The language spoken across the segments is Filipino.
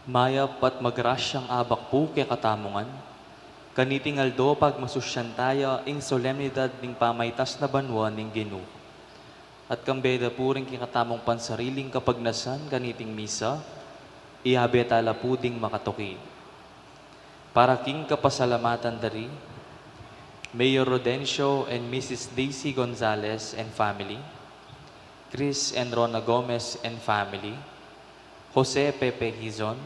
Mayap at magrasyang abak po kay katamungan. Kaniting aldo pag masusyan tayo ing solemnidad ning pamaytas na banwa ning Ginoo. At kambeda po rin kikatamong pansariling kapag nasan kaniting misa, ihabetala po ding makatuki. Para king kapasalamatan dari, Mayor Rodencio and Mrs. Daisy Gonzalez and family, Chris and Rona Gomez and family, Jose Pepe Hizon,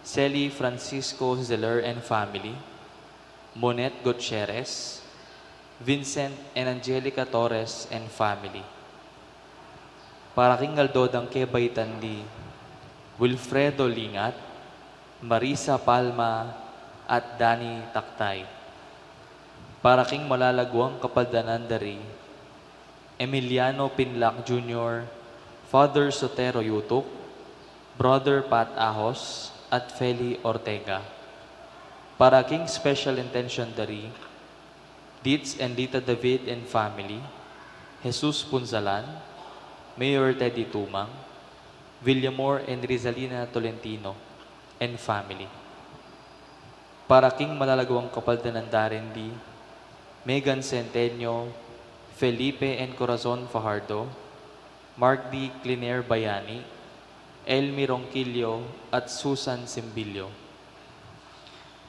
Celi Francisco Zeller and family, Monet Gutierrez, Vincent and Angelica Torres and family. Para king Aldodang Kebaitan di Wilfredo Lingat, Marisa Palma at Danny Taktay. Para king malalagwang kapaldanan dari Emiliano Pinlac Jr., Father Sotero Yutuk, Brother Pat Ahos, at Feli Ortega. Para king special intention dari Dits and Dita David and family, Jesus Punzalan, Mayor Teddy Tumang, Villamor and Rizalina Tolentino and family. Para king malalagwang kapaldanan darin di Megan Centenio, Felipe and Corazon Fajardo, Mark D. Cliner Bayani, Elmi Ronquillo at Susan Simbilio.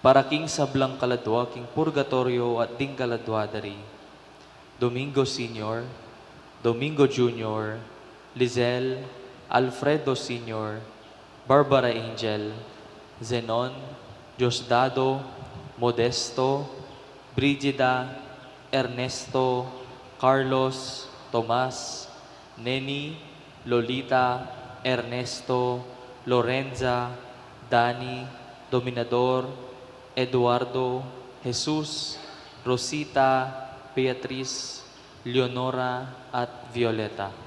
Para king sablang kaladwa, king Purgatorio at ding kaladwa dari Domingo Sr., Domingo Jr., Lizelle, Alfredo Sr., Barbara Angel, Zenon, Diosdado, Modesto, Brigida, Ernesto, Carlos, Tomas, Neni, Lolita, Ernesto, Lorenza, Dani, Dominador, Eduardo, Jesus, Rosita, Beatriz, Leonora at Violeta.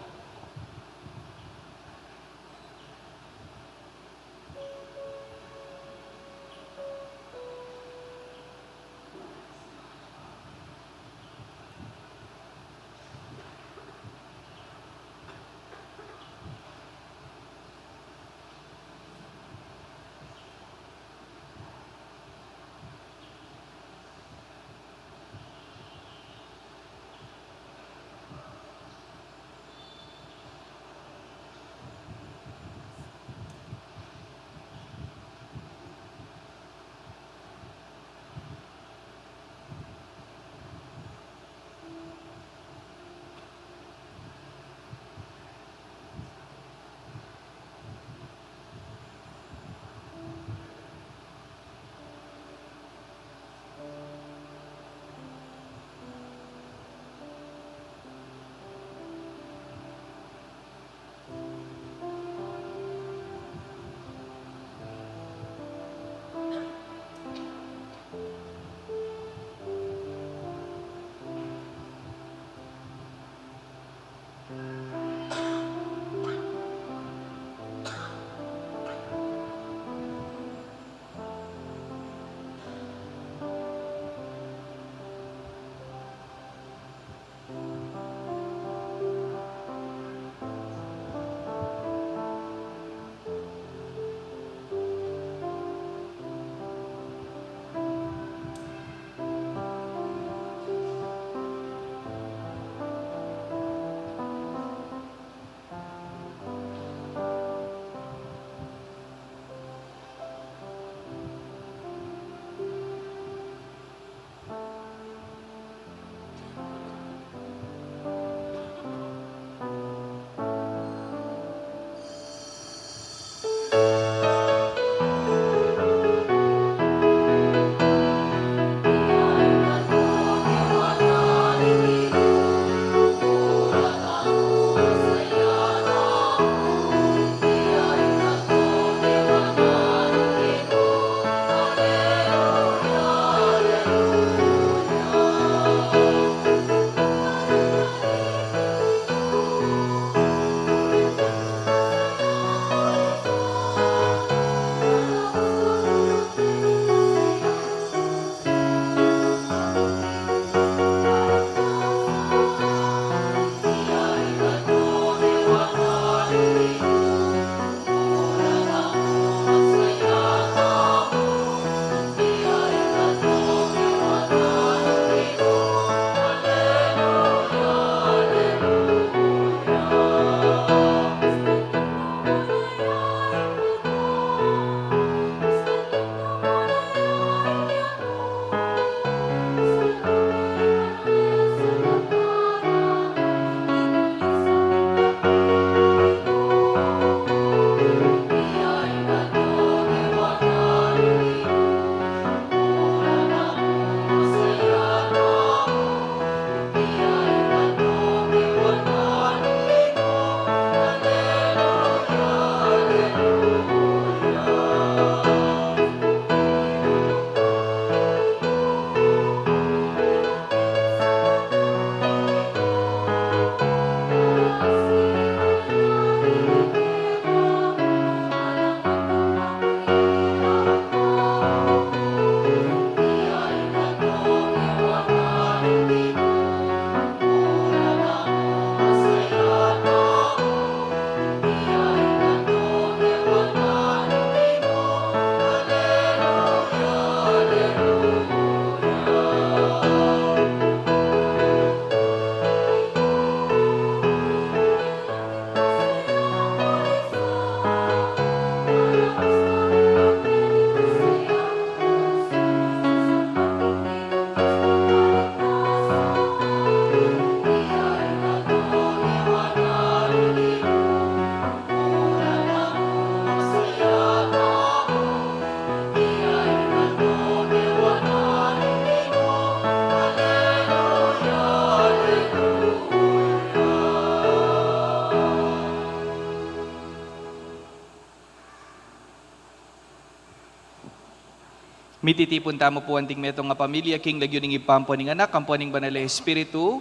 Mititipon tamo po anting meto nga pamilya, king lagyo ning ipampo ning anak, kampo ning banal na Espiritu,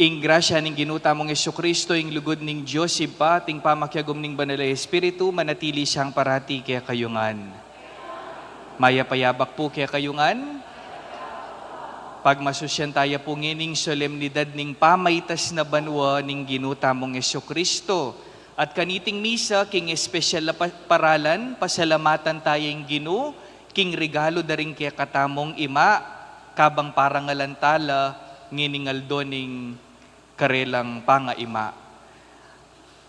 ing grasya ning ginuta mong Kristo, ing lugod ning Diyos Iba, ting pamakyagom ning banal na Espiritu, manatili siyang parati kaya kayungan. Maya payabak po kaya kayungan, pagmasusyan tayo po ngining solemnidad ning pamaytas na banwa ning ginuta mong Kristo. At kaniting misa, king espesyal na paralan, pasalamatan tayong Ginoo, king regalo daring kaya katamong ima, kabang parangalantala, nginingaldo ning karelang pangaima.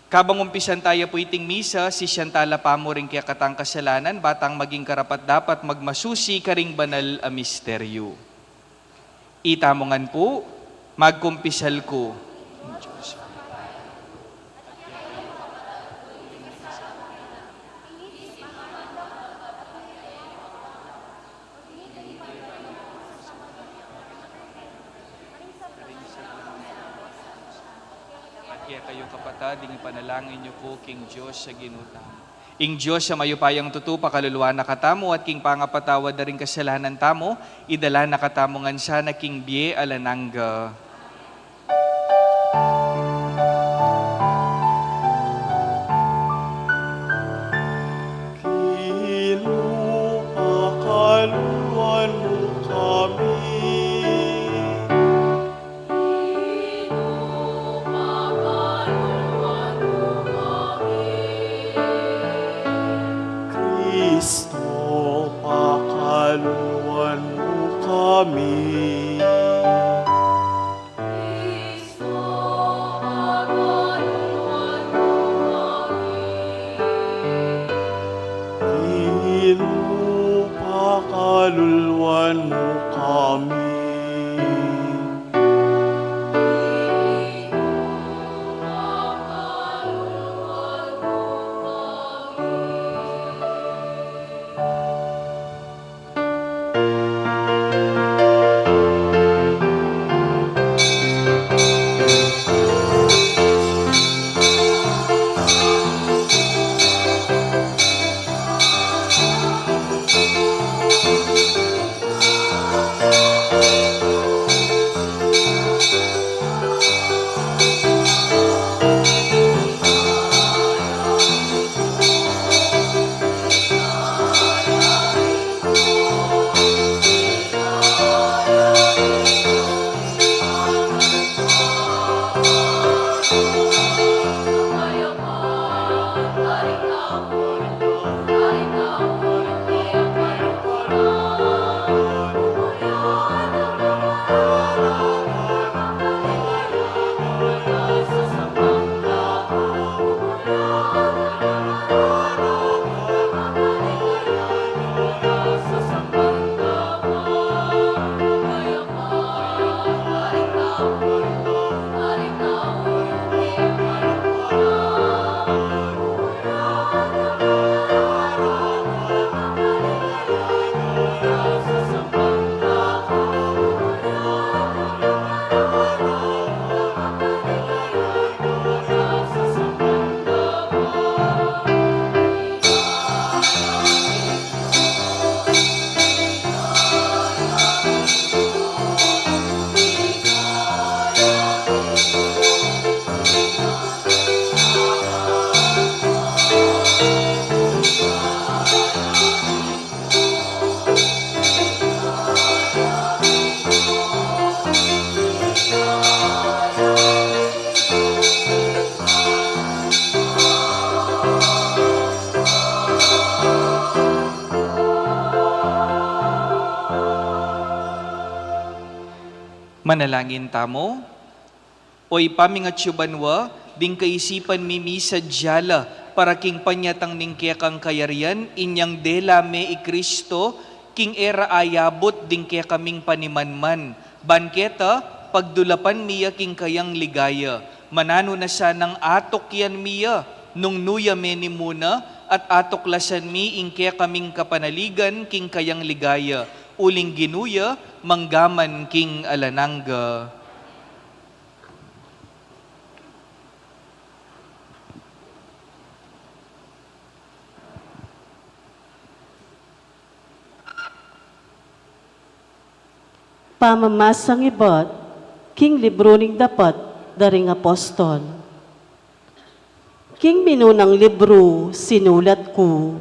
Kabang umpisan tayo po iting misa, si Siyantala pa mo rin kaya katang kasalanan, batang maging karapat dapat magmasusi karing banal a misteryo. Itamongan po, magkumpisal ko. Kaya kayo kapatid, ing panalangin niyo po king Diyos sa ginutang. Ing Diyos sa mayupayang tutupa kaluluwa na katamo at king pangapatawad na rin kasalanan tamo, idala na katamongan sana king biye alanangga. Kinuakaluan mo kami. Kristo, pakaluan mo kami. Pakaluan mo kami. Manalangin tamo, oy pamingatsyubanwa, ding kaisipan mimi sa diyala, para king panyatang ning kaya kang kayarian, inyang dela me i Kristo, king era ayabot ding kaya kaming panimanman. Banketa, pagdulapan miya king kayang ligaya, manano na sanang atok yan miya, nung nuya meni muna, at atoklasan mi ing kaya kaming kapanaligan, king kayang ligaya, uling ginuya, manggaman king alanangga. pamamasang iba't king libro ning dapat daring apostol. King minunang libro sinulat ko,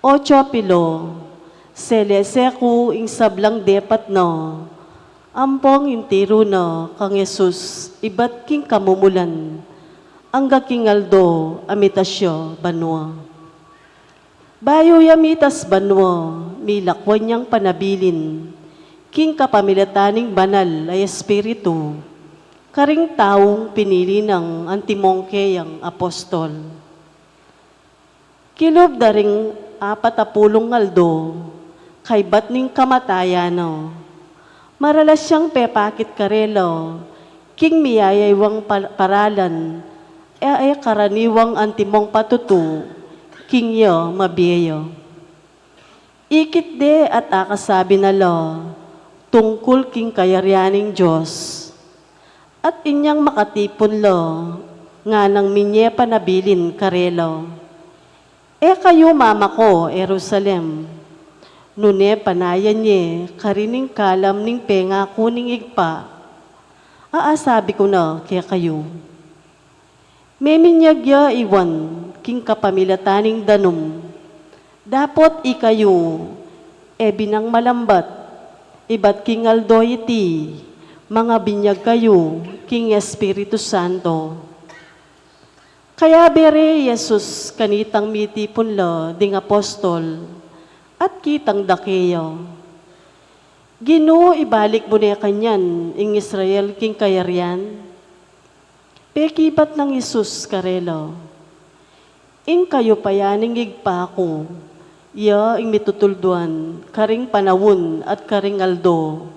Ocho Pilo, selese ko ing sablang depat no, ampong intiro na kang Yesus, iba't king kamumulan, angga king aldo, amitasyo, banwa. Bayo yamitas banwa, milakwan niyang panabilin, king kapamilataning banal ay espiritu, karing taong pinili ng antimongkeyang apostol. Kilob daring 40 aldo, kay bat ning kamatayano, maralas siyang pepakit karelo, king miyayaywang paralan, ay karaniwang antimong patutu, king yo mabiyo. Ikit de at akasabi na lo, tungkol king kayaryaning Diyos, at inyang makatipon lo, nga nang minye panabilin karelo. Kayo mama ko, Jerusalem, nune panayan nye, karining kalam ning penga kuning igpa, aasabi ko na kaya kayo. Meminyagya iwan, king kapamilataning danum, dapot ikayo, binang malambat, ibat king aldoyti, mga binyag kayo, king Espiritu Santo. Kaya bere Jesus kanitang mitipon lo ding apostol, at kitang dakeyo. Ginoo ibalik mo na kanyan, ing Israel king kayaryan, pekibat ng Jesus karelo. Ing kayo payaning igpa ko, iya ing mitutulduan, karing panawon at karing aldo,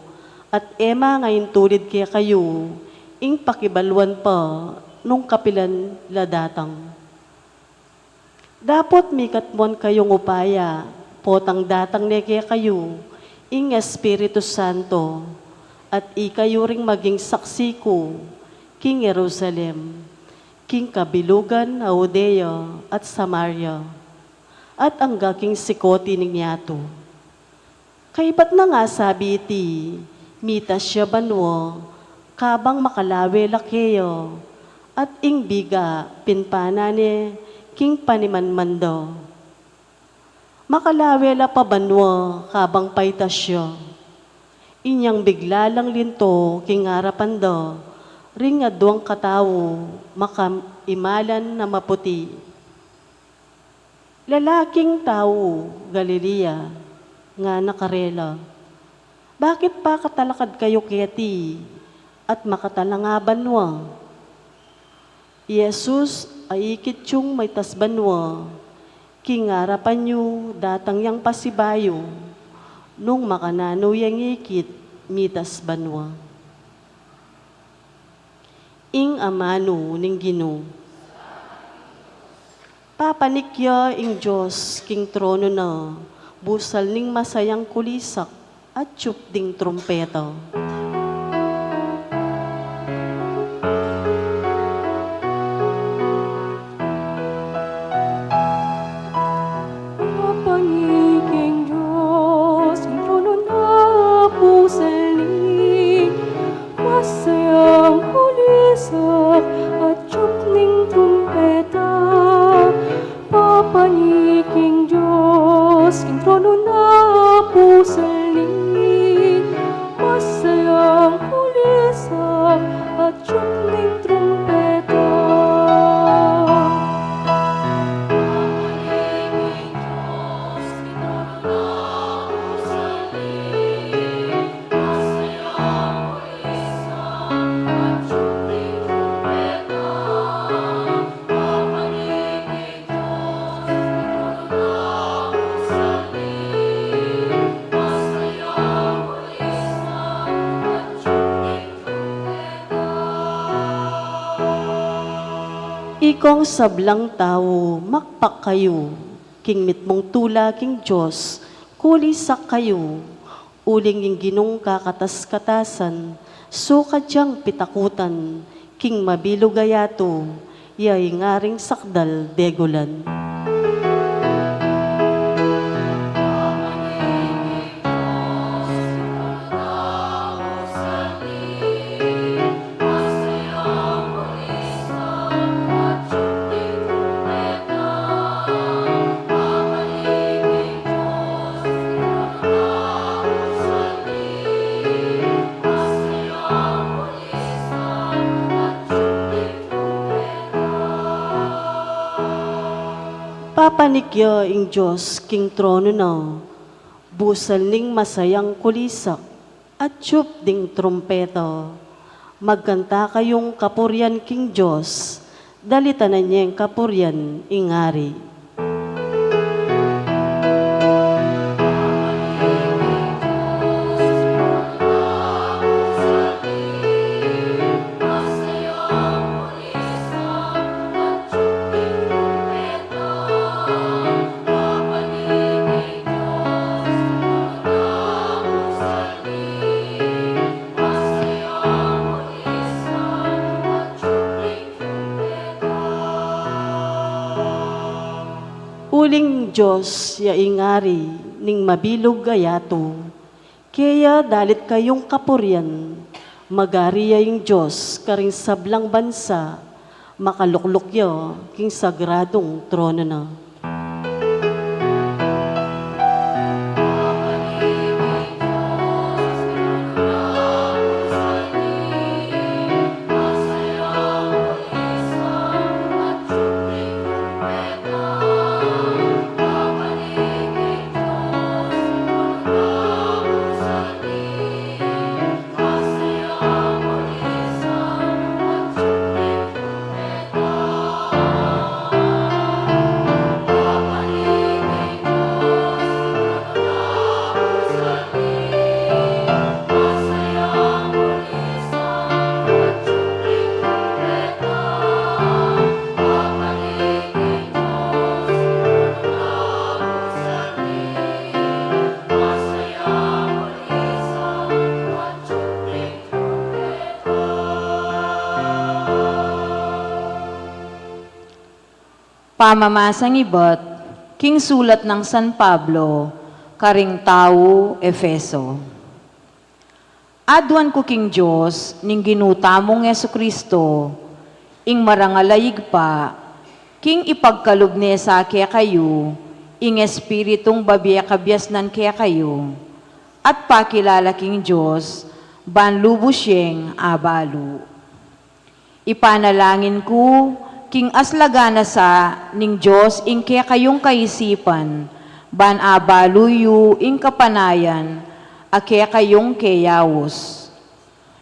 at ema ngayon tulid kaya kayo, ing pakibalwan pa, nung kapilan ladatang. Dapot mikatmon kayong upaya, potang datang ne kaya kayo, ing Espiritu Santo, at ikayo ring maging saksi ko, king Jerusalem, king kabilugan, Judea at Samaria, at ang gaking sikoti ning yato. Kaibat na nga sabi iti, mitas siya banwo, kabang makalawe lakeyo, at ing biga pinpana ni king panimanmando. Makalawe la pabanwo, kabang paitasyo, inyang bigla lang linto king harapan do, ring adwang katawo, makaimalan na maputi. Lalaking tao, Galilea, nga nakarela, bakit pa katalakad kayo keti, at makatalangaban wa? Jesus ay ikitsyong may tasbanwa, kingarapan nyo datang yang pasibayo, nung makanano yang ikit, mitas banwa. Ing amano ning Ginoo. Papanikya ing Diyos king trono na, busal ning masayang kulisak at tiyup ding trumpeta. Pangiging Diyos, ing trono na pusali, masayang kulisak at tiyup ning trumpeta. Papaniging Diyos, ing trono na pusali, masayang kulisak at tiyup ning trumpeta. Ikong sablang tao, makpak kayo, king mitmong tula king Diyos, kulisak kayo, uling yung ginong kakatas-katasan, sukat siyang pitakutan, king mabilugayato, yay ngaring sakdal degulan. Manikya ing Diyos king trono na, busal ning masayang kulisak, at tiyup ding trumpeta. Magkanta kayong kapuryan king Diyos, dalitanan niyang kapuryan ingari. Uling Diyos ya ingari ning mabilog gayato, kaya dalit kayong kapuryan, magariya yung Diyos karing sablang bansa, makalukluk yo king sagradong trono na. Pamamasang ibot, king sulat ng San Pablo, karing tao, Efeso. Adwan ko king Diyos, ning ginutamong Yesu Kristo, ing marangalayig pa, king ipagkalog ni sa kaya kayo, ing espiritong babiya kabyasnan kaya kayo, at pakilala king Diyos, banlubos siyeng abalo. Ipanalangin ko, king aslagana sa ning Diyos ing kaya kayong kaisipan, ban abaluyo ing kapanayan, a kaya kayong kayawos.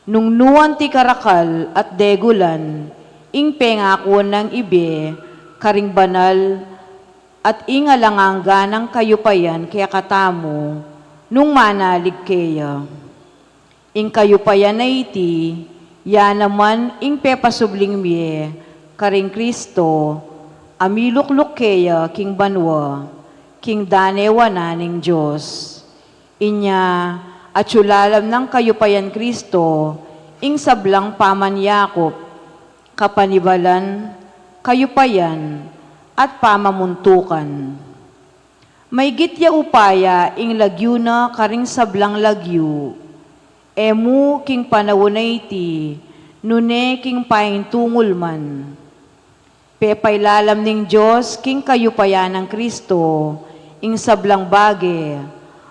Nung nuan ti karakal at degulan, ing pengakon ng ibe, karing banal, at ing alangangganang kayupayan kaya katamo, nung manalig kaya. Ing kayupayan na iti, ya naman ing pepasubling miye, karing Kristo, amilukluk kaya king banwa, king danewa na ning Diyos. Inya, at sulalam ng kayupayan Kristo, ing sablang pamanyakop, kapanibalan, kayupayan, at pamamuntukan. May gitya upaya ing lagyo na karing sablang lagyo, emu king panawunay iti, nune king paintungul man. Pepailalam ning Diyos, king kayupayan ng Kristo, ing sablang bage,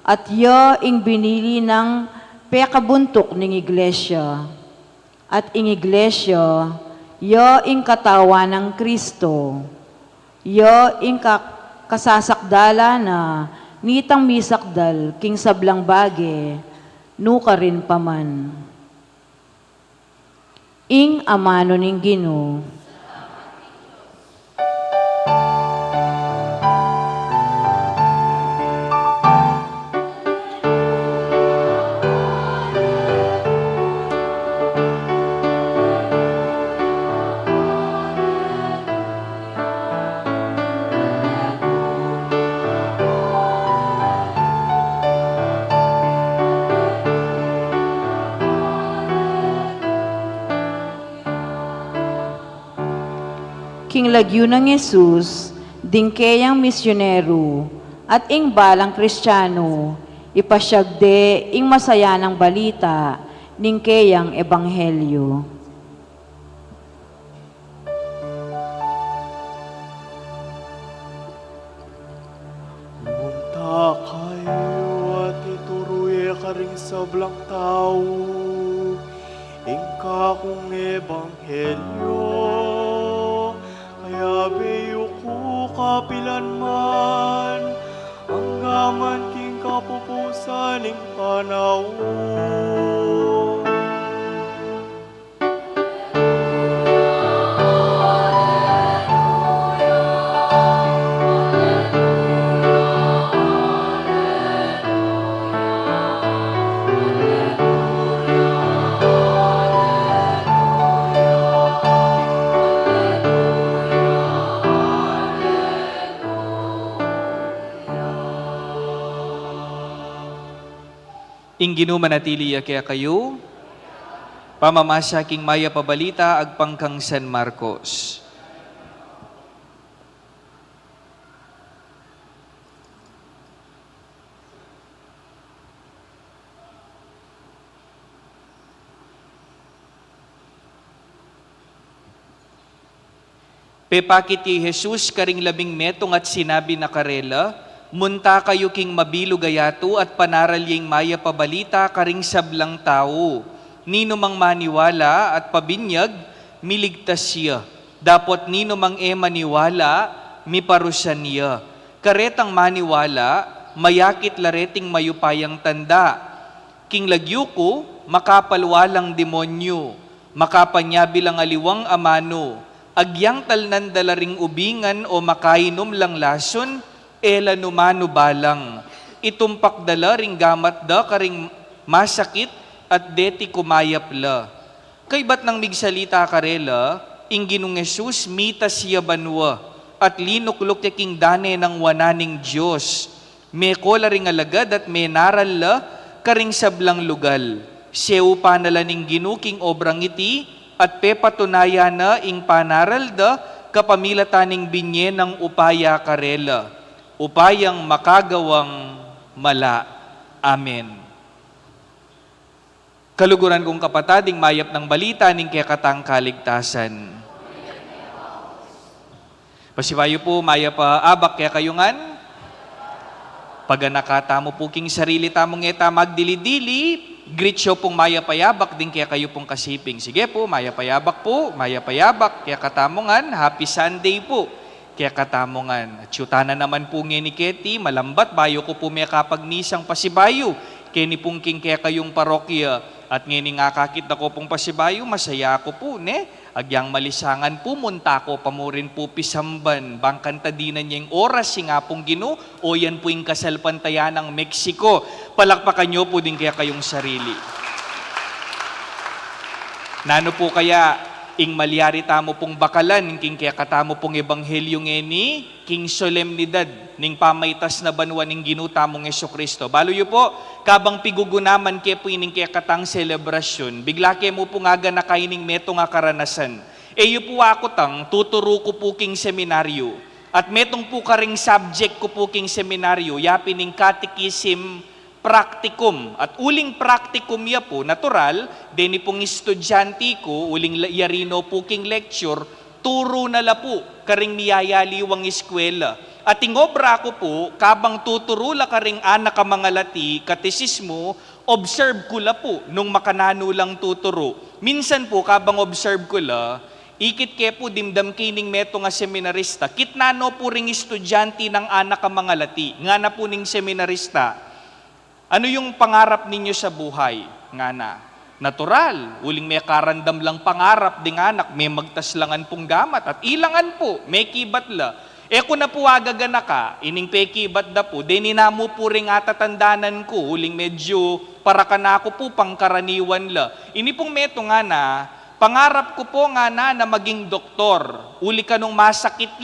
at ya ing binili ng pekabuntok ning iglesia. At ing iglesia, ya ing katawan ng Kristo, ya ing kasasakdala na nitang misakdal, king sablang bage, nuka rin paman. Ing amano ning Ginoo, king lagyo ng Jesus, dingkeyang misyonero, at ing balang Kristiyano, ipasyagde ing masaya ng balita, ningkeyang ebanghelyo. Munta kayo at ituruye karing sablang tao, ingka kong ebanghelyo, kaya beyo ko makapilan man, hanggaman king kapupusan ing panahon. Ingginu manatili kaya kayo, pamamasa king maya pabalita agpangkang San Marcos. Pepakit ti Jesus karing 12 metong at sinabi na karela, munta kayo king mabilo gayato at panaralyeng maya pabalita karing sablang tao. Nino mang maniwala at pabinyag, miligtas siya. Dapot nino mang maniwala, miparusan niya. Karetang maniwala, mayakit lareting mayupayang tanda. King lagyuko, makapalwalang demonyo, makapanyabilang aliwang amano, agyang talnan dalaring ubingan o makainom lang lason, ela numano balang. Itumpak dala ring gamat da karing masakit at deti kumayap la. Kay ba't nang migsalita karela, ingginong Jesus mita siya banwa at linuklok king dane ng wananing Diyos. May kola ring alagad at may naral la karing sablang lugal. Sew panala ning ginuking obrang iti at pepatunaya na ing panaral da kapamilataning binye ng upaya karela. Upayang makagawang mala. Amen. Kaluguran kong kapatading mayap ng balita ning kekatang kaligtasan. Pasibayo po, maya pa abak kaya kayungan. Paganakata mo po king sarili tamong eta magdili-dili, greet show pong maya payabak din kaya kayo pong kasiping. Sige po, maya payabak, kaya katamongan, happy Sunday po. Kaya katamongan. At syutana naman po nga ni Ketty, malambat, bayo ko po may kapagnisang pasibayo. Kini pong king kaya kayong parokya. At ngayon nga kakit ako pong pasibayo, masaya ako po, ne? Agyang malisangan po, munta ko, pamurin po pisamban. Bangkanta dinan niya yung oras, nga pong gino, o yan po yung kasalpantaya ng Mexico. Palakpakan nyo po din kaya kayong sarili. Nano po kaya, ing malyari tamo pong bakalan, king kaya katamo pong ebanghelyo ngeni, king solemnidad, ning pamaytas na banwa ning ginutamong Jesucristo. Balo yu po, kabang pigugunaman kaya po ining kaya katang selebrasyon, bigla kaya mo po nga na kaining meto nga karanasan. E yu po ako tang, tuturo ko po king seminaryo, at metong po karing subject ko po king seminaryo, yapi ning catechism practicum. At uling practicum ya po, natural, deni pong estudyante ko, uling yarino po king lecture, turo na la po, karing niyayaliwang eskwela. At ingobra ko po, kabang tuturo la karing anak ka mga lati, katesismo, observe ko la po, nung makanano lang tuturo. Minsan po, kabang observe ko la, ikit ke po dimdam kining meto nga seminarista, kitnano po ring estudyante ng anak ka mga lati, nga na po ning seminarista, ano yung pangarap ninyo sa buhay? Nga na, natural, uling may karandam lang pangarap ding anak, may magtaslangan pong gamat, at ilangan po, may kibat la. E kung na po agagana ka, ining pe kibat da po, denina mo po ring atatandanan ko, uling medyo para ka na ako po pangkaraniwan la. Ini pong meto nga na, pangarap ko po nga na maging doktor, uli ka nung masakit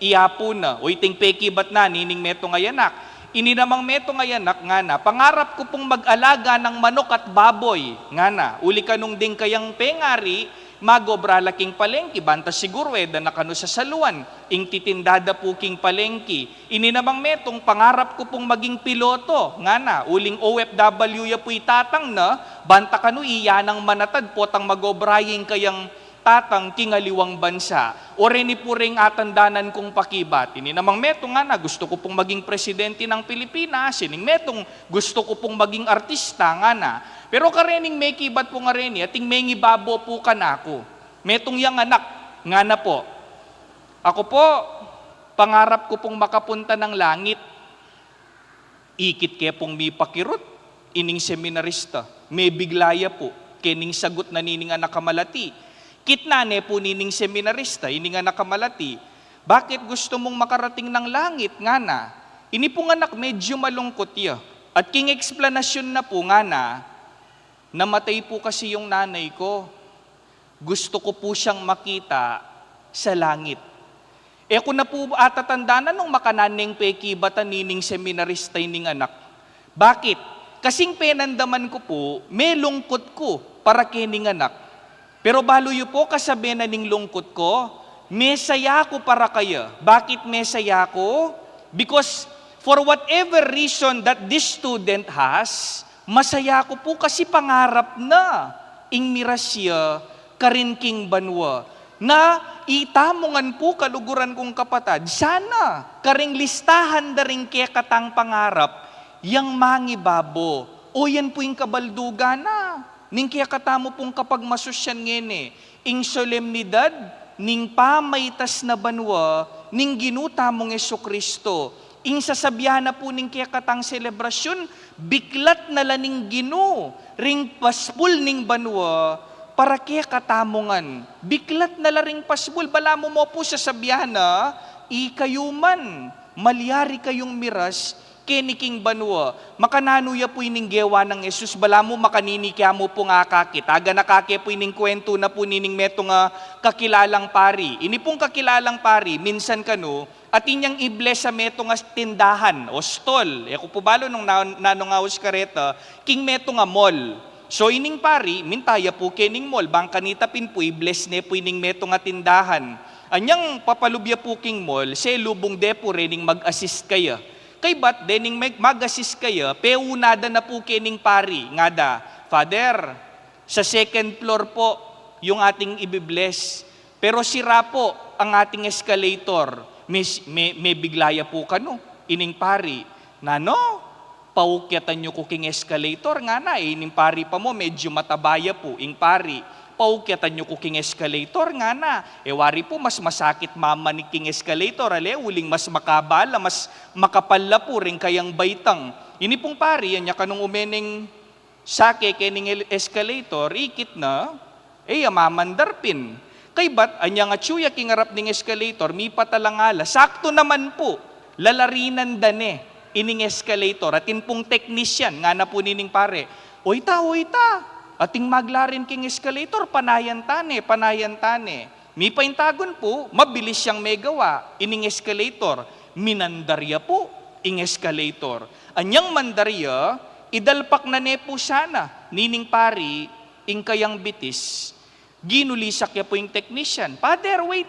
iya po na, o iting pe kibat na, nining meto nga yanak. Ini namang meto nga yanak nga na, pangarap ko pong mag-alaga ng manok at baboy nga na, uli ka nung ding kayang pengari, magobra laking palengki, banta siguro da nakano sa saluan, ing titindada po king palengki. Ini namang metong pangarap ko pong maging piloto nga na, uling OFW ya po itatang na, banta kano iyanang manatad po tang magobraying kayang tatang kingaliwang bansa. O rini po ring atandanan kong pakibat. Ini namang metong nga na, gusto ko pong maging presidente ng Pilipinas. Ining metong gusto ko pong maging artista nga na. Pero karening may kibat po nga rin, ating may ngibabo po ka na ako. Metong yang anak nga na po. Ako po, pangarap ko pong makapunta ng langit. Ikit kaya pong may pakirot, ining seminarista, may biglaya po, kining sagot na nining anak kamalati. Kitnane po nining seminarista, ining anak kamalati, bakit gusto mong makarating ng langit nga na? Ini pong anak medyo malungkot ya. At king explanation na po nga na, namatay po kasi yung nanay ko. Gusto ko po siyang makita sa langit. Kung na po atatandaan nung makananeng pekibatan nining seminarista ining anak. Bakit? Kasing penandaman ko po, may lungkot ko para kining anak. Pero baluyo po kasabi na ning lungkot ko, may saya ko para kaya. Bakit may saya ko? Because for whatever reason that this student has, masaya ko po kasi pangarap na ing mirasya karinking banwa na itamongan po kaluguran kong kapatad. Sana karing listahan da rin kaya katang pangarap yang mangibabo. O yan po yung kabalduga na. Ning kaya katamo pong kapag masusyan ngene, ing solemnidad, ning pamaytas na banwa, ning ginutamong Jesucristo. Ing sasabihan na po ning kaya katang selebrasyon, biklat na laning ginu, ring paspul ning banwa, para kaya katamongan. Biklat na laring paspul, bala mo po sasabihan na, ikayuman, malyari kayong miras, keniking banwa. Makananuya po ining gewa ng Jesus, bala mo makaninikya mo po nga kakit. Aga nakake po ining kwento na po nining meto nga kakilalang pari. Ini pong kakilalang pari, minsan kano, at inyang ibles sa meto nga tindahan o stall. Kung po balo nung nanongawas kareta, king meto nga mall. So ining pari, mintaya po kening mall, bang kanitapin po, ibles ne po ining meto nga tindahan. Anyang papalubya po king mall, se lubong depo rening mag-assist kaya. Kay bat dening mag-assist kaya, peunada na po kening pari. Nga da, Father, sa second floor po yung ating ibibless. Pero sira po ang ating escalator. May biglaya po kano, ining pari. Nano, paukyatan nyo ko king escalator. Nga na, ining pari pa mo, medyo matabaya po, ing pari. Paukyatan nyo ko king escalator, nga na. Wari po, mas masakit mama ni king escalator, uling mas makabala, mas makapala po rin kayang baitang. Ini pong pari, yan kanong umeneng sake kening escalator, ikit na, mamandarpin. Kay bat, anya nga tsuya king harap ning escalator, mi patalangala. Sakto naman po, lalarinan dane, ining escalator. Atin pong technician, nga na po nining pare, Oita, ating maglarin king escalator, panayan tane. Mi paintagon po, mabilis siyang megawa, ining escalator. Minandarya po, ing escalator. Anyang mandarya, idalpak na ne po sana, nining pari, ing kayang bitis. Ginulisak ya po yung technician. Father, wait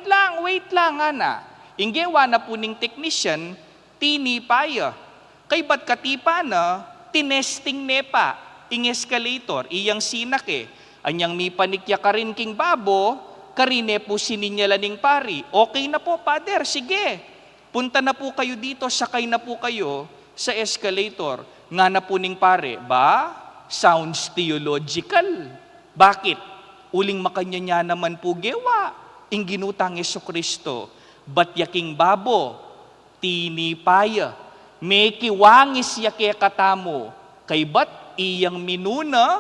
lang, ana. Inggewa na po ning technician, tinipaya. Kay ba't katipa na, tinesting nepa, ing escalator, iyang sinak Anyang mi panikya ka rin king babo, karine po sininyala ning pari. Okay na po, Father, sige. Punta na po kayo dito, sakay na po kayo sa escalator. Nga na po ning pare, sounds theological. Bakit? Uling makanya naman po gewa, ing ginutang Jesucristo. Bat yaking babo, tinipaya, may kiwangis yake katamo, kay bat iyang minuna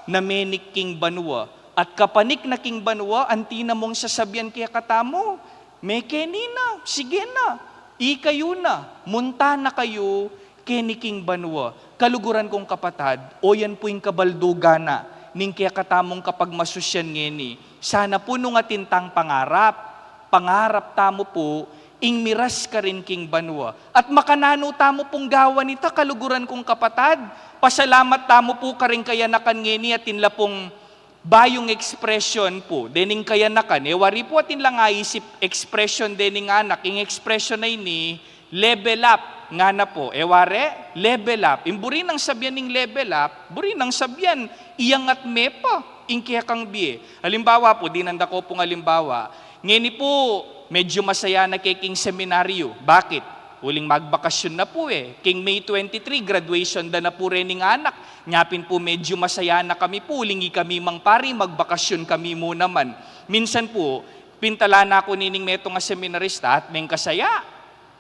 na menik king banwa. At kapanik na king banwa, antina mong sasabihan kaya katamo, may kenina, sige na, ikayo na, munta na kayo, keniking banwa. Kaluguran kong kapatad, o yan po yung kabalduga na, ning kaya katamong kapag masusyan ngeni, sana po nung atintang pangarap tamo po, ing miras ka rin king banwa. At makanano tamo pong gawa nita, kaluguran kong kapatad, pasalamat tamo po ka rin kaya nakan ngeni at tinla pong bayong expression po, dening kaya nakan. Wari po atin lang isip expression dening anak, ing expression na ini, level up, nga na po, ware, level up. Imburi nang sabyan ning level up, buri nang sabyan, iyang at mepa, ing kaya kang biye. Halimbawa po, dinanda ko pong halimbawa, ngeni po, medyo masaya na kay king seminaryo. Bakit? Huling magbakasyon na po King May 23, graduation na po rin ng anak. Nyapin po medyo masaya na kami po. Hulingi kami mang pari, magbakasyon kami mo naman. Minsan po, pintala na ako nining metong nga seminarista at may kasaya.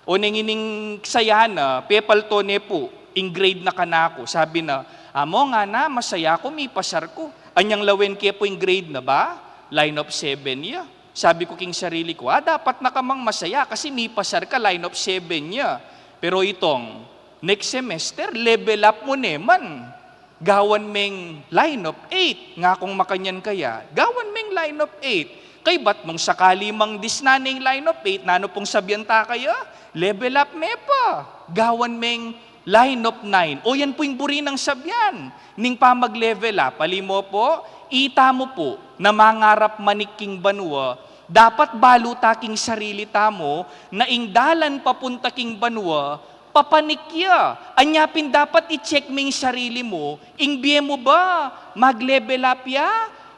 O nangining sayana, pepal to ne po, in grade na kanako. Sabi na, amo nga na, masaya ko, may pasar ko. Anyang lawen kaya po in grade na ba? Line of 7 ya. Sabi ko king sarili ko, dapat na kamang masaya kasi may pasar ka, line of 7 ya. Pero itong, next semester, level up mo neman. Gawan meng line of 8. Nga kung makanyan kaya, gawan meng line of 8. Kay ba't nung sakali mang disnaning line of 8, nano pong sabyanta kaya? Level up me pa. Gawan meng line of 9. O yan po yung buri ng sabyan. Ning pa mag-level up, palimo po, ita mo po na mangarap maniking banwa, dapat balutaking sarili tamo na ingdalan papunta king banwa, papanikya. Anyapin dapat i-check mo yung sarili mo, ingbiye mo ba mag-level up ya?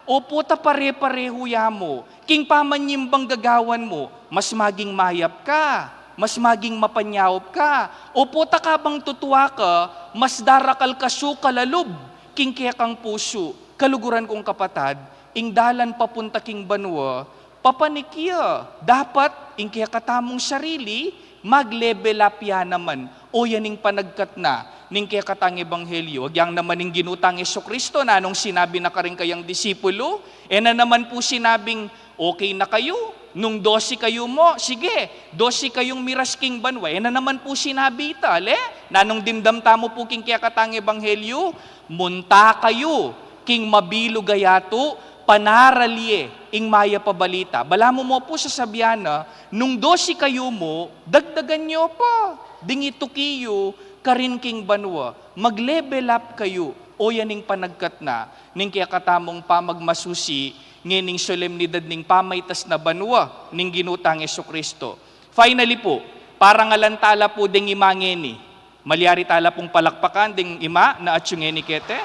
O puta pare-pareho ya mo. King pamanyimbang gagawan mo, mas maging mayap ka, mas maging mapanyawop ka. O puta ka bang tutuwa ka, mas darakal ka kalalub, king kaya kang puso. Kaluguran kong kapatad, ingdalan papunta king banwa, papanikya. Dapat, ing kaya katamong sarili, mag-level up ya naman. O yaning panagkat na, ning kaya katang ebanghelyo, agyang naman ning ginutang Jesucristo na nung sinabi na karing kayang disipulo, na naman po sinabing, okay na kayo, nung 12 kayo mo, sige, 12 kayong miras king banwa, na naman po sinabi itale, na nung dimdam tamo po king kaya katang ebanghelyo, munta kayo, king mabilo gayato, panaralye, ing maya pabalita. Bala mo po sa sabyana, nung 12 kayo mo, dagdagan nyo pa, dingitukiyo, karin king banwa, mag-level up kayo, o yaning panagkat na, ning kaya katamong pamagmasusi, ngining solemnidad ning pamaytas na banwa, ning ginutang Jesucristo. Finally po, parang alantala po ding imangeni, malyari tala pong palakpakan ding ima na atsyungeni kete.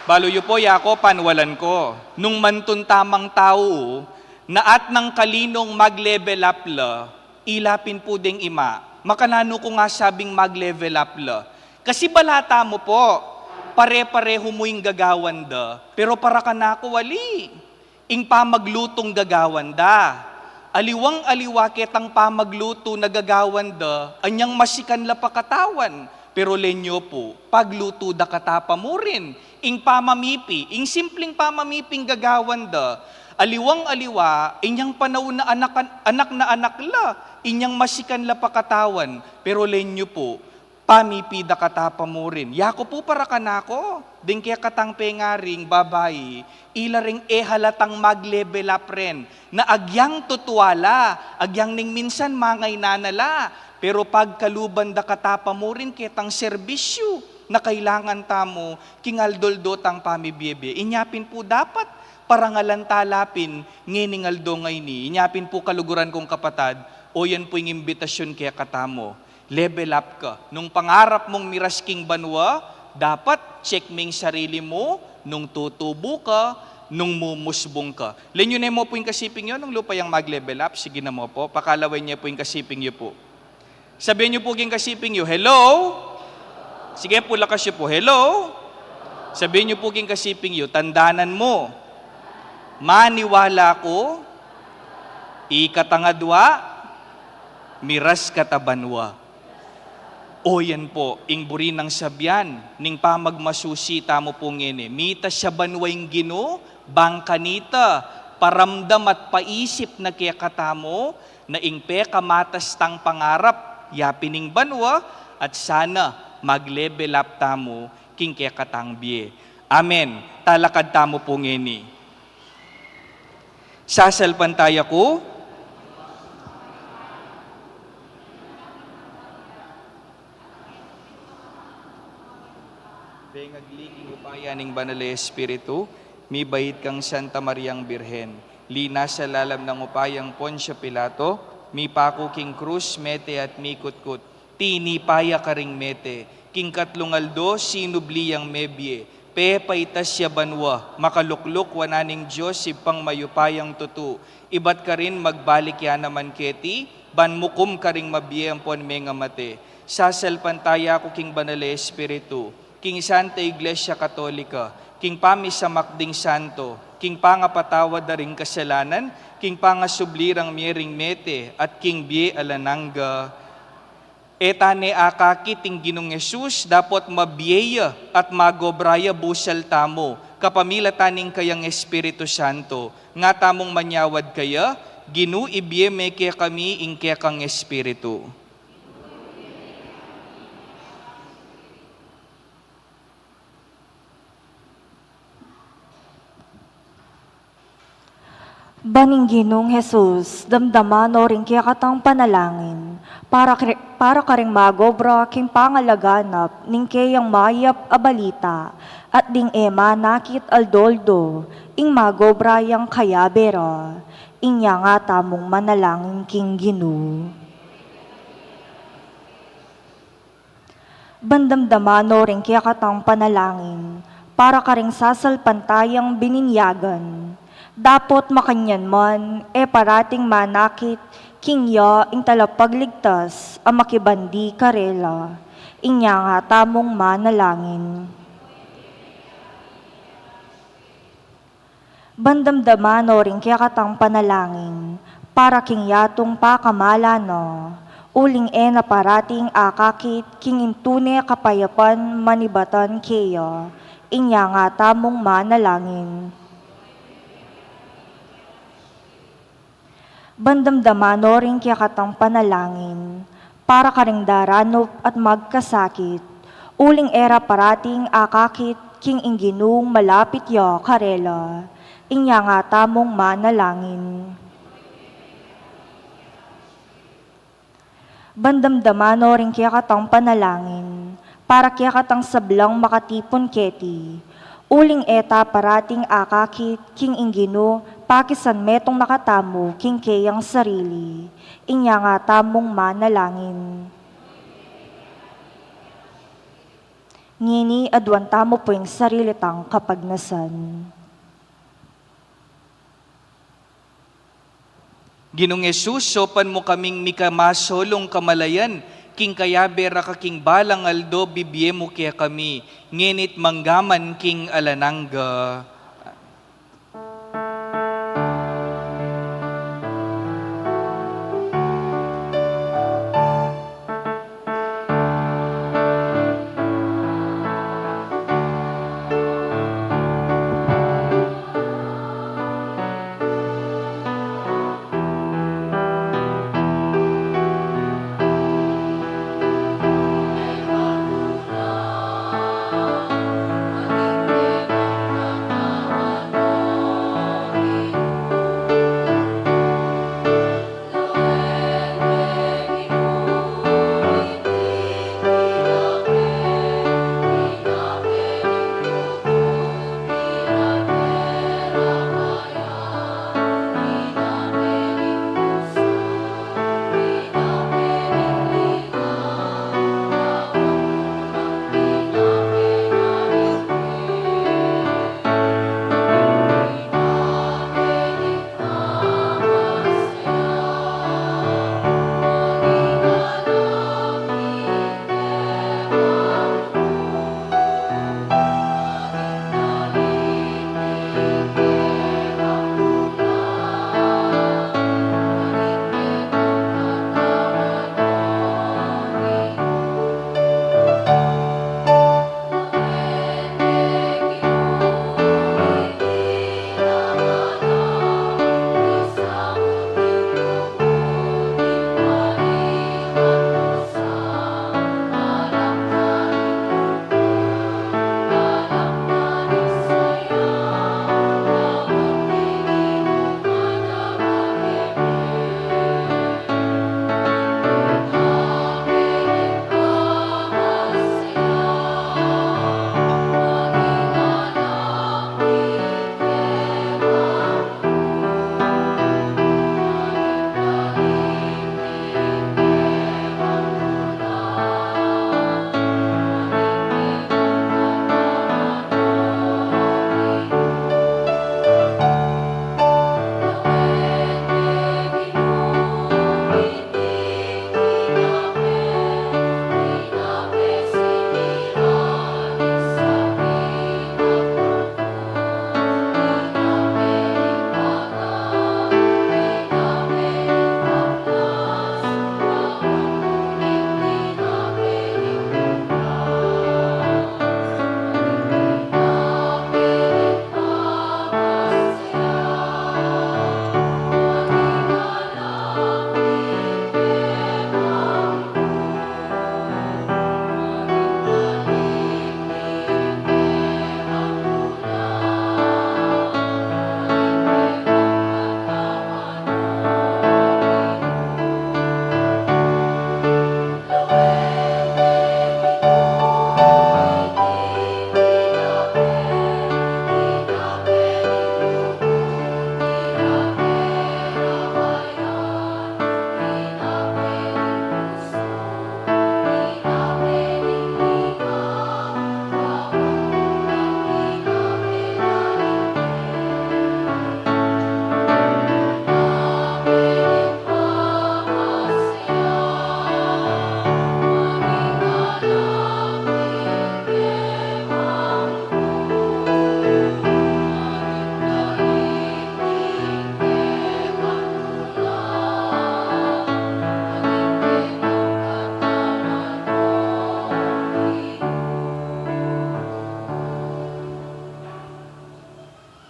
Baluyo po, yako, panwalan ko. Nung mantun tamang tao, naat ng kalinong mag-level up la, ilapin po ding ima. Makanano ko nga sabing mag-level up la. Kasi balata mo po, pare-pareho mo yung gagawan da, pero para ka na ako wali. Ing pamaglutong gagawan da. Aliwang-aliwa ketang pamagluto na gagawan da, anyang masikan la pakatawan. Pero lenyo po, pagluto da katapa mo rin. Ing pamamipi, ing simpleng pamamiping gagawan da, aliwang-aliwa, inyang panahon na anak la, inyang masikan la pakatawan, pero lenyo po, pamipi da katapa mo rin. Yako po para kanako, din kaya katang pengaring babae, ilaring halatang mag-level up rin, na agyang tutuwala, agyang ning minsan mangay nanala, pero pagkaluban da katapa mo rin ketang serbisyo, na kailangan tamo, kingaldoldotang pamibiyebe. Inyapin po dapat, parangalan talapin, nginingaldo ngay ni. Inyapin po kaluguran kong kapatad, o yan po yung imbitasyon kaya katamo. Level up ka. Nung pangarap mong miras king banwa, dapat check ming sarili mo, nung tutubo ka, nung mumusbong ka. Lenyo na mo po yung kasiping nyo, nung lupa yung mag-level up, sige na mo po, pakalawin niya po yung kasiping nyo po. Sabihin nyo po yung kasiping nyo, hello? Sige po, lakas nyo po, hello? Sabihin nyo po yung kasiping nyo, tandanan mo, maniwala ko, ikatangadwa, miras katabanwa. O yan po, ing buri ng sabyan, ning pamagmasusi tamo po ngene, mita siya banwang Gino, bangkanita, paramdam at paisip na kaya katamo, na ingpe kamatas tang pangarap, yapining banwa, at sana mag-level up tamo, king kaya katang biye. Amen. Talakad tamo po ngene. Sasalpantaya ko, Bengagliging upayaning banal na Espiritu, mi bait kang Santa Mariang Birhen, lina sa lalam ng upayang Poncio Pilato, mi pako king krus, mete at mikut-kut, tini paya karing mete, king katlungaldo, sinubliyang mebye, pepaitas siya banwa, makalukluk wananing Diyos, ipang mayupayang tutu, ibat ka rin magbalik yan naman keti, banmukum ka ring mabiyang pon menga mate, sasalpantaya ko king banal na Espiritu, King Santa Iglesia Katolika, king pamisamakding santo, king pangapatawad da ring kasalanan, king pangasublirang miring mete, at king bie alanangga. Etane akaki ting Ginong Yesus, dapat mabiyeya at magobraya busal tamo, kapamila taning kayang Espiritu Santo, nga tamong manyawad kaya, Ginu ibiye me kaya kami ing kaya kang Espiritu. Baning Ginong Jesus, damdamano rin kaya katang panalangin, para ka ring magobra king pangalaganap, ning kayang mayap a balita, at ding ema nakit aldoldo, ing magobra yang kayabera, inya nga tamong manalangin king Ginoo. Bandamdamano rin kaya katang panalangin, para ka ring sasalpantayang bininyagan, dapot makanyan man, parating manakit, kingya ing talapagligtas, ang makibandi karela, inya nga tamong manalangin. Bandamdamano rin kaya katang panalangin, para king yatong pakamala no, uling na parating akakit, king intune kapayapan manibatan kaya, inya nga tamong manalangin. Bandamdamano rin kaya katang panalangin, para ka ring daranop at magkasakit, uling era parating akakit, king ingginung malapit ya karela, inya nga tamong manalangin. Bandamdamano rin kaya katang panalangin, para kaya katang sablang makatipon keti, uling eta parating akakit, king inggino, pakisan metong nakatamo, king kayang sarili, inya nga tamong manalangin. Ngini adwan tamo po yung sarili tang kapagnasan. Ginong Yesus, sopan mo kaming mikamasolong kamalayan, king kayabera ka king balang aldo, bibye mo kaya kami, ngenit manggaman king alanangga.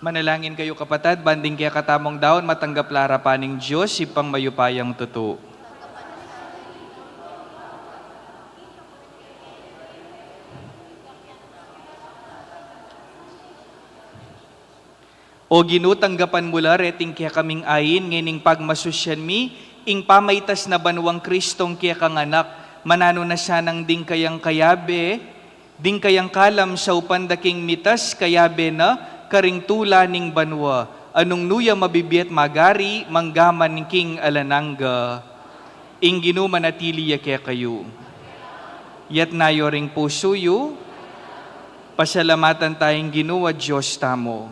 Manalangin kayo kapatid, banding kaya katamong daon, matanggap lara paning Diyos, ipang mayupayang totoo. O ginutanggapan mula reting kaya kaming ayin, ngining pagmasusyan mi, ing pamaytas na banwang Kristong kaya kang anak, manano na siya ng ding kayang kayabe, ding kayang kalam sa upandaking mitas, kayabe na, karing tula ning banwa, anong nuya mabibiyat magari, manggaman ning king alananga, ing ginumanatili ya kaya kayo. Yat nayo ring pusuyo, pasalamatan tayong ginuwa Diyos tamo.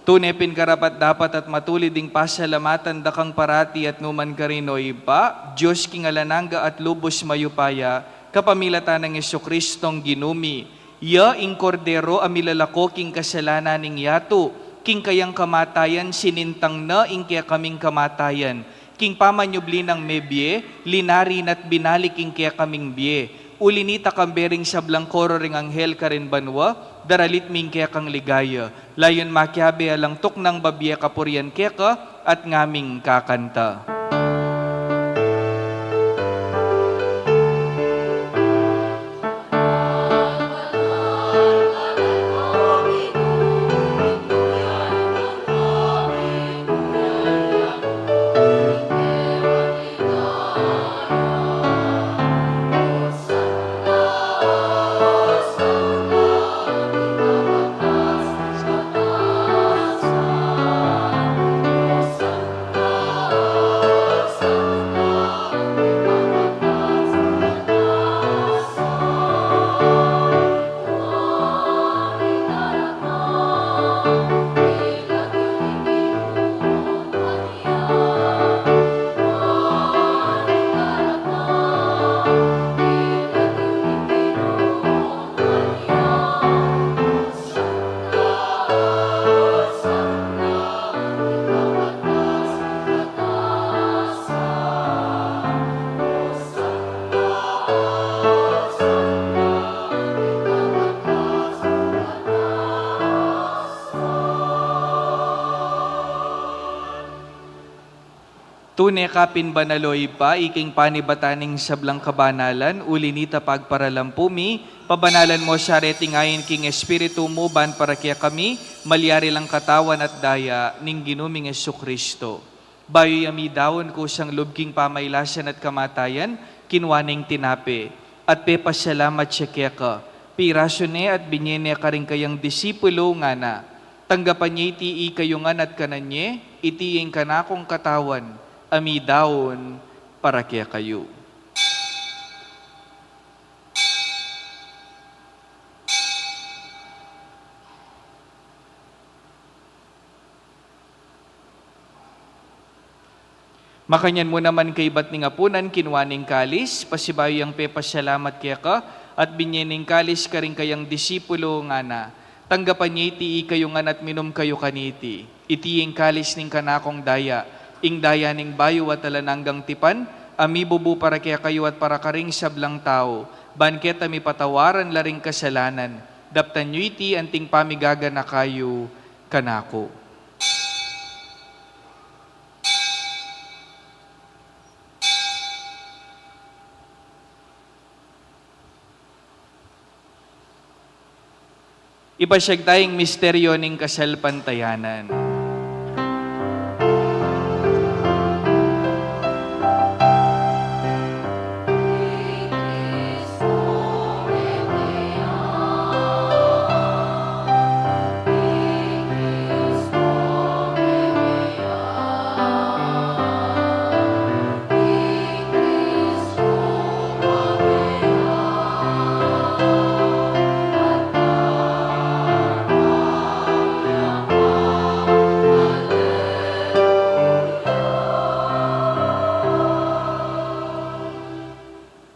Tunepin karapat dapat at matulid ding pasalamatan dakang parati at numan karinoy pa, Diyos king alananga at lubos mayupaya, kapamilatan ng Jesucristong ginumi. Ya ing kordero amilalako king kasalanan ning yato, king kayang kamatayan sinintang na ing kaya kaming kamatayan, king pamanyubli ng mebye, linarin at binalik ing kaya kaming bye. Ulinita kambering sa blangkoro ring anghel karin banwa, daralit ming kaya kang ligaya. Layon makyabe alang tuk ng babiya kapurian kaya ka at ngaming kakanta. Tune kapin banaloy pa, iking panibataning sablang kabanalan, ulinita pagparalampumi, pabanalan mo siya reting ayin king espiritu mo, ban para kaya kami, malyari lang katawan at daya, ning ginuming Jesucristo. Bayo yami dawon ko siyang lubking pamaylasan at kamatayan, kinwaning tinape, at pepasalamat siya kaya ka, pirasone at binyene ka rin kayang disipulo nga na, tanggapan niya iti kayungan at kananye, itiing kanakong katawan, amidawon para kaya kayo. Makanyan mo naman kay ba't ning apunan, kinwaning kalis, pasibayo ang pepasalamat kaya ka, at binyening kalis ka rin kayang disipulo nga na, tanggapan niya iti kayungan at minom kayo kaniti, itiing kalis ning kanakong daya, ing daya ning bayo at talananggang tipan, amibubu para kaya kayo at para karing sablang tao, banket ami patawaran laring kasalanan, daptan nyo iti anting pamigaga na kayo kanako. Ipasyag tayong misteryo ning kasalpantayanan.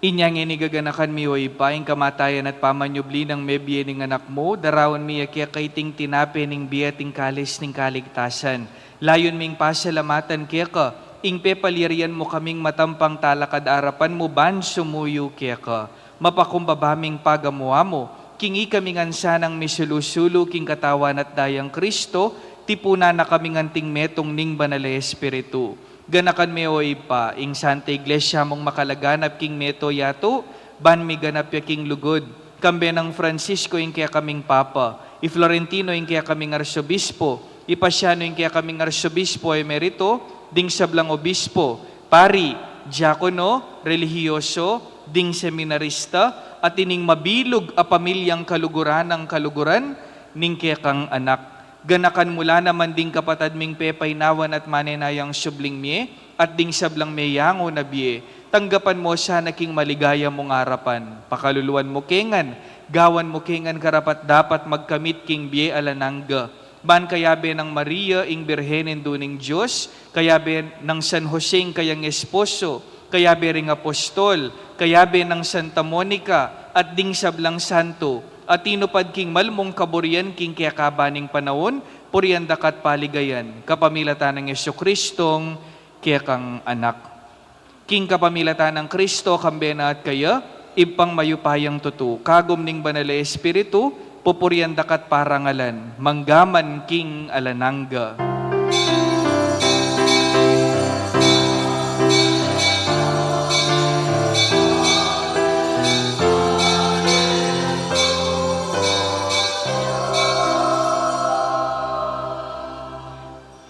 Inyang inigaganakan mi way paing kamatayan at pamanyubli ng mebye ning anak mo, darawan mi kaya kay ting tinape ning biya ting kalis ning kaligtasan. Layon ming pasalamatan kaya ka, ing pepalirian mo kaming matampang talakad arapan mo ban sumuyo kaya ka. Mapakumbabaming pagamuha mo, kingi kami ngansanang misulusulu king katawan at dayang Kristo, tipuna na kami nganting metong ning banal Espiritu. Ganakan me o ipa, ing Santa Iglesia mong makalaganap king meto yato, ban mi ganap ya king lugod. Kambe ng Francisco ing kaya kaming Papa, i Florentino ing kaya kaming Arsobispo, i Pasiano ing kaya kaming Arsobispo emerito, ding sablang obispo, pari, diakono, relihiyoso, ding seminarista, at ining mabilog a pamilyang kaluguran ng kaluguran, ning kaya kang anak. Ganakan mula naman ding kapatad ming pepay nawan at manenayang subling mie, at ding sablang meyango na biye. Tanggapan mo siya naking maligaya mong harapan. Pakaluluan mo kengan, gawan mo kengan karapat dapat magkamit king biye alanangga. Ban kayabe ng Maria ing Birhenen duning Diyos, kayabe ng San Jose kayang esposo, kayabe ring apostol, kayabe ng Santa Monica, at ding sablang santo, at tinupad king malmong kaburian king kiyakabaning panahon, purian dakat paligayan, kapamilatan ng Yesu-Kristong kiyakang anak. King kapamilatan ng Kristo, kambena at kaya, ipang mayupayang tutu, kagom ning banal Espiritu, pupurian dakat parangalan, manggaman king alanangga.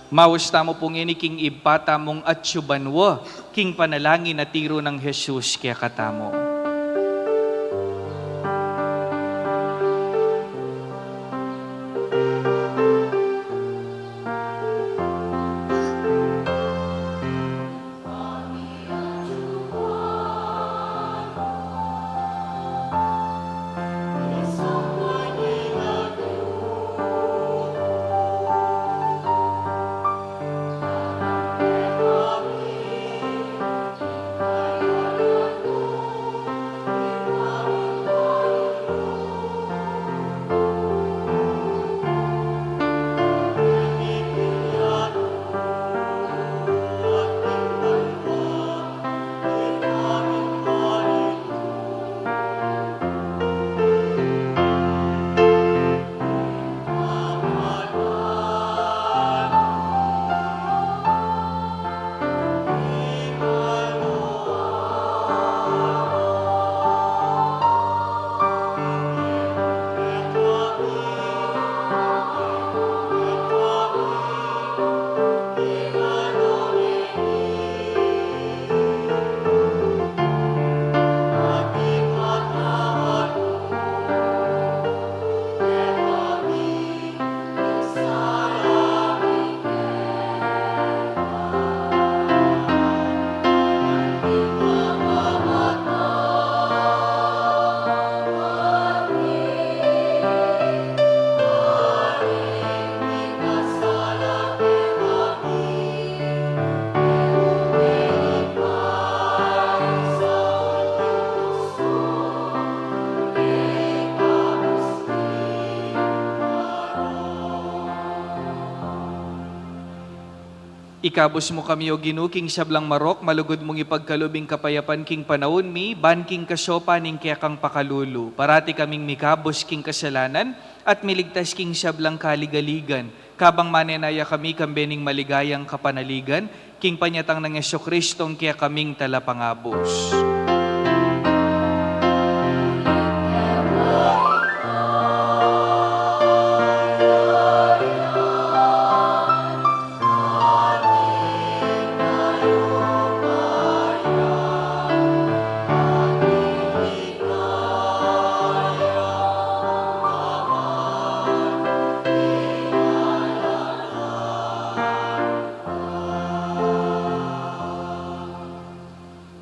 Mawasta mo pong ini king ipata mong atsubanwa, king panalangin na tiro ng Jesus kaya katamo. Ikabos mo kami o ginuking sablang marok, malugod mong ipagkalubing kapayapan king panahon mi, ban king kasopa ning kaya kang pakalulu. Parati kaming mikabos king kasalanan, at miligtas king sablang kaligaligan. Kabang manenaya kami kambening maligayang kapanaligan, king panyatang ng Yesu-Kristong kaya kaming talapangabos.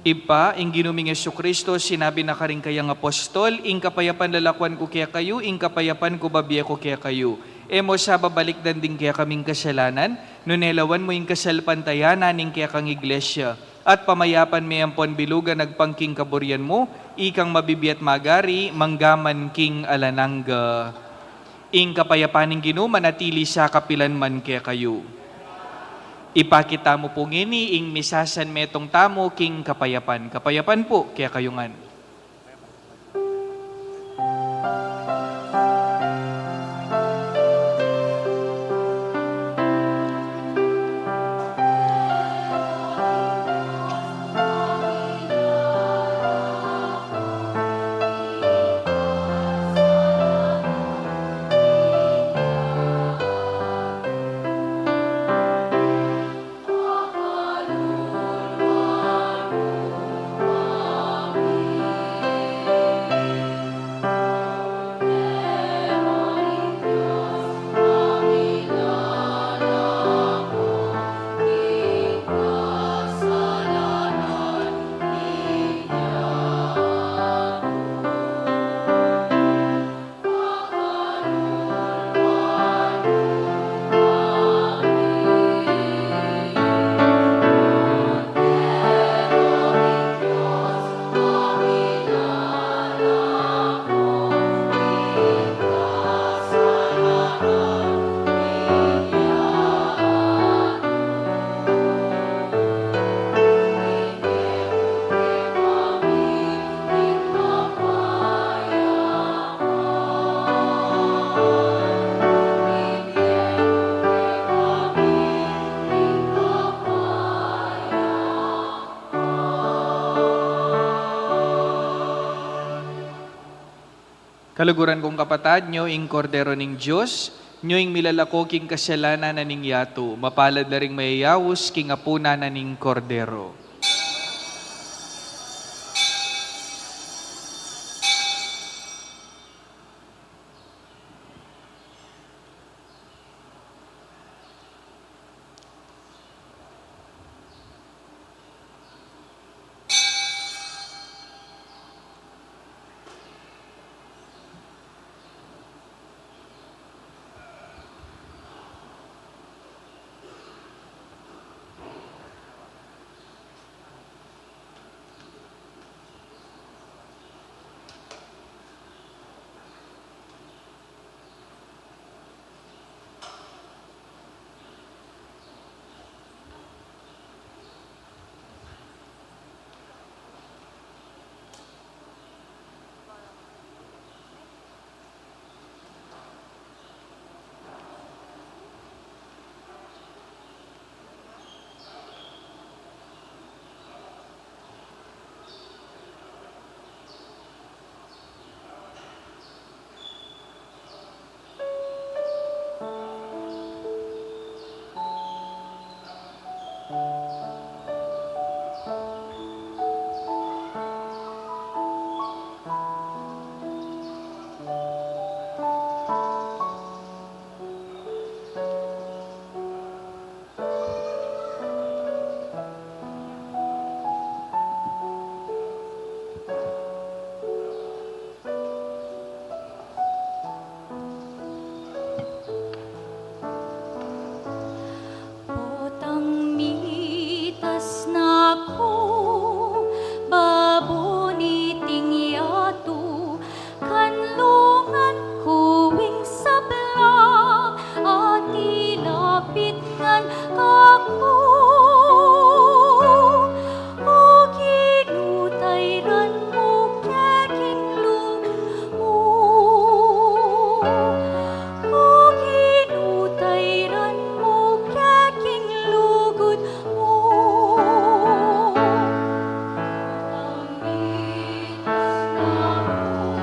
Ipa, ing ginuming Yesu-Kristo, sinabi na karing kayang apostol, ing kapayapan lalakwan ko kaya kayo, ing kapayapan ko babiya ko kaya kayo. Emo sa babalik din kaya kaming kasalanan, nunelawan mo ing kasalpantayanan ing kaya kang iglesia. At pamayapan may ampon bilugan nagpangking kaburian mo, ikang mabibiyat magari, manggaman king alanangga. Ing kapayapaning ginu, manatili sa kapilan man kaya kayo. Ipakita mo po ngini, ing misasan metong tamo king kapayapan. Kapayapan po, kaya kayungan. Kaluguran kong kapatad, nyo ing kordero ning Diyos, nyo ing milalako king kasyalana na ning yato, mapalad na ring mayayawos king apuna na ning kordero. Potang mitas na ko, babuniting yato, kanlungan kuwing sabla, at ilapit ngan kako. O kinutayran mo keking lumo, o kinutayran mo keking lugod mo. Tamitas na ko,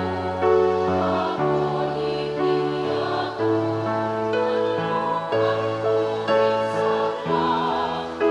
babuniting yato, kanlungan kuwing sabla,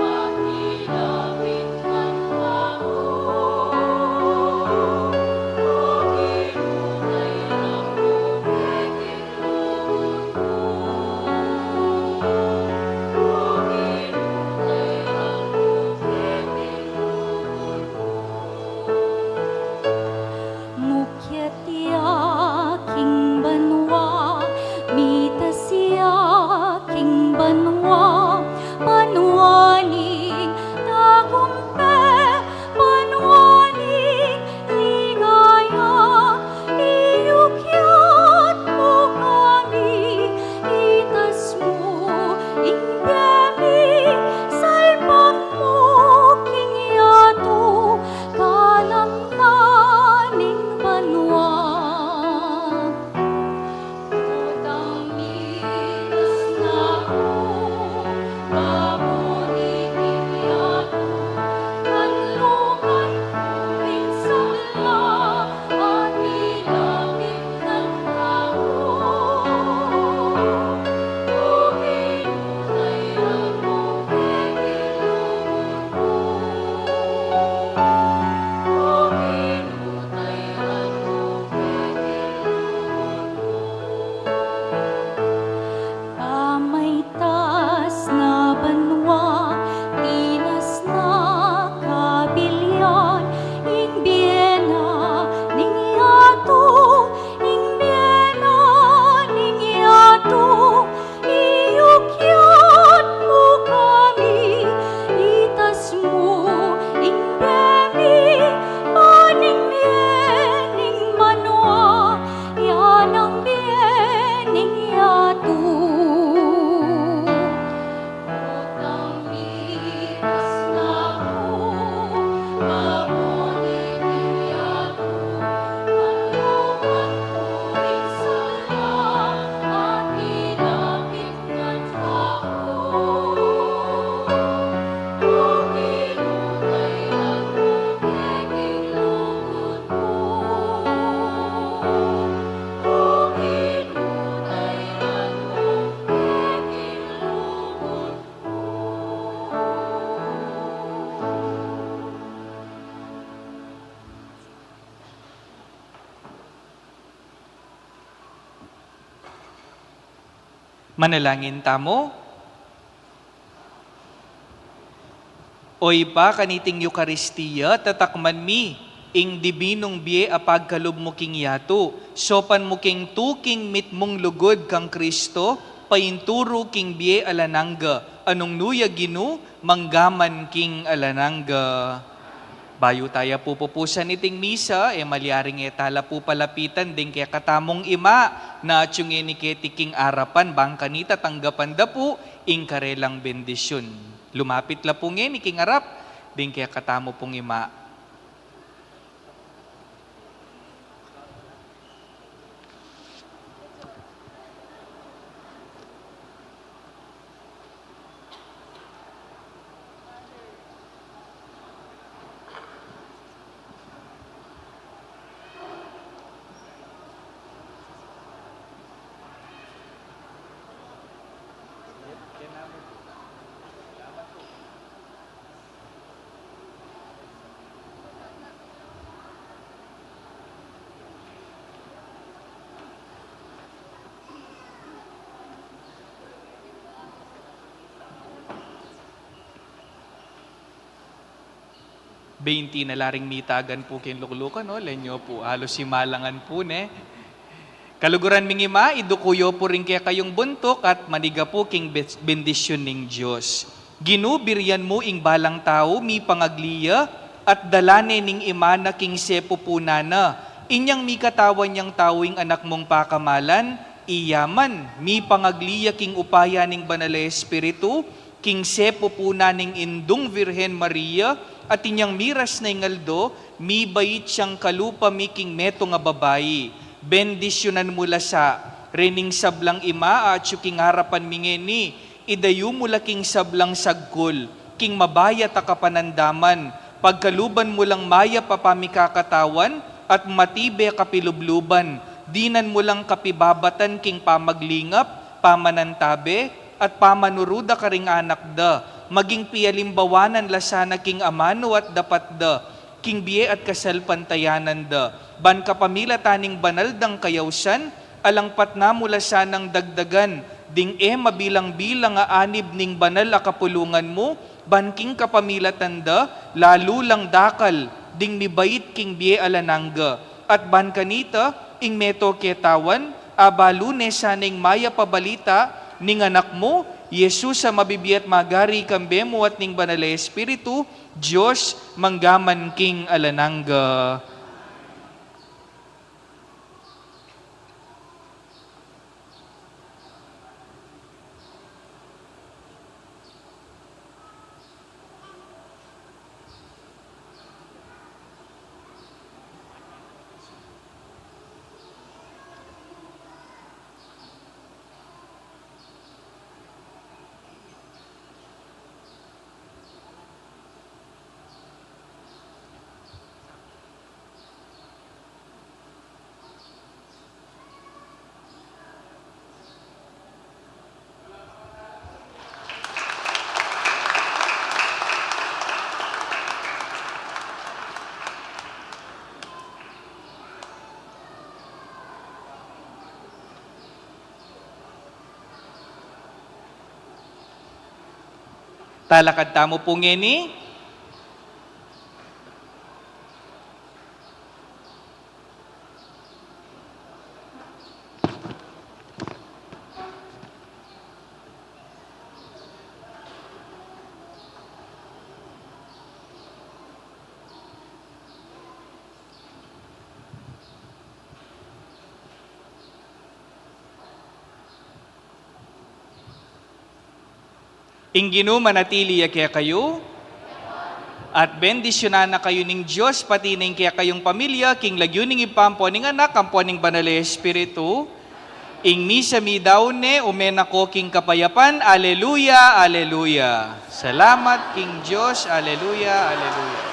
Manalangin tamo. Oy pa kaniting Eukaristiya, tatakman mi, ing dibinong biye apag kalob mo king yato, sopan mo king tuking mit mong lugod kang Kristo, painturo king biye alanangga, anong nuya ginu, manggaman king alanangga. Bayo tayo pupupusan iting misa, malyaring tala po palapitan, din kaya katamong ima, na atyungin ni ketiking arapan, bang kanita tanggapan da po, ing karelang bendisyon. Lumapit la po ngayon, iking arap, din kaya katamo pong ima. Beinti na laring mitagan po kin luklukan, no? Lenyo po, halos simalangan po, ne? Kaluguran mingima, idukuyo po rin kaya kayong buntok at maniga po king bendisyon ning Diyos. Ginubiryan mo ing balang tao, mi pangagliya, at dalane ning imana king sepo po nana. Inyang mi katawan niyang tawing anak mong pakamalan, iyaman, mi pangagliya king upaya ning banal espiritu, king sepo po naning indung Virhen Maria, at inyang miras na ingaldo, mi bayit siyang kalupa miking meto nga babayi. Bendisyonan mula sa rening sablang ima at king harapan mingeni, idayu mula king sablang sagkol, king mabaya ta kapanandaman, pagkaluban mulang maya papamikakatawan, at matibe kapilubluban, dinan mulang kapibabatan king pamaglingap, pamanantabe, at pamanuruda karing anak da, maging pialimbawanan lasana king amano at dapat da, king biye at kasalpantayanan da, ban kapamila taning banal dang kayawsan, alangpat na mula sanang dagdagan, ding mabilang-bilang nga anib ning banal a kapulungan mo, ban king kapamila tanda, lalo lang dakal, ding mibait king biye alanangga, at ban kanita, ing meto ketawan, abalune saning maya pabalita, ning anak mo, Jesus sa mabibiyat magari kambemo at ning banal espiritu, Diyos manggaman king alanangga. Talakad tamo po ngeni. Inggino manatili kaya kayo, at bendisyonan na kayo ning Diyos, pati ning kaya kayong pamilya, king lagyo ning ipampo ning anak, kampo ning banal espiritu, ing misa mi daw ne, umena ko king kapayapan, aleluya, aleluya. Salamat king Diyos, aleluya, aleluya.